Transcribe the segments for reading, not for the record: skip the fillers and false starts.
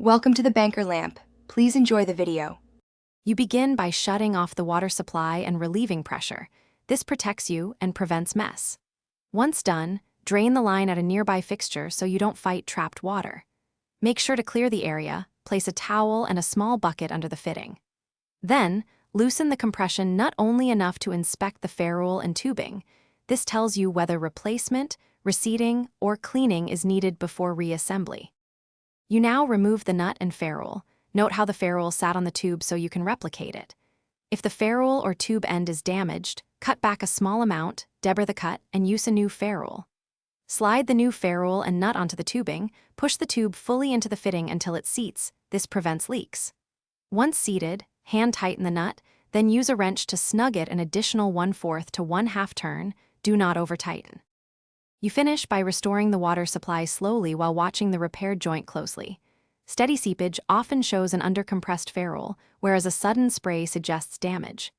Welcome to the banker lamp. Please enjoy the video. You begin by shutting off the water supply and relieving pressure. This protects you and prevents mess. Once done, drain the line at a nearby fixture so you don't fight trapped water. Make sure to clear the area, place a towel and a small bucket under the fitting. Then, loosen the compression nut only enough to inspect the ferrule and tubing. This tells you whether replacement, reseating, or cleaning is needed before reassembly. You now remove the nut and ferrule. Note how the ferrule sat on the tube so you can replicate it. If the ferrule or tube end is damaged, cut back a small amount, deburr the cut, and use a new ferrule. Slide the new ferrule and nut onto the tubing, push the tube fully into the fitting until it seats. This prevents leaks. Once seated, hand tighten the nut, then use a wrench to snug it an additional 1/4 to 1/2 turn. Do not over-tighten. You finish by restoring the water supply slowly while watching the repaired joint closely. Steady seepage often shows an undercompressed ferrule, whereas a sudden spray suggests damage.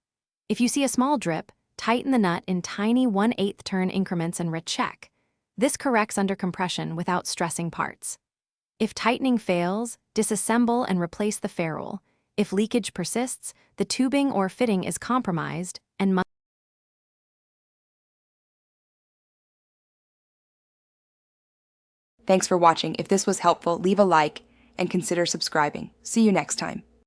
If you see a small drip, tighten the nut in tiny 1/8 turn increments and recheck. This corrects undercompression without stressing parts. If tightening fails, disassemble and replace the ferrule. If leakage persists, the tubing or fitting is compromised and must. Thanks for watching. If this was helpful, leave a like and consider subscribing. See you next time.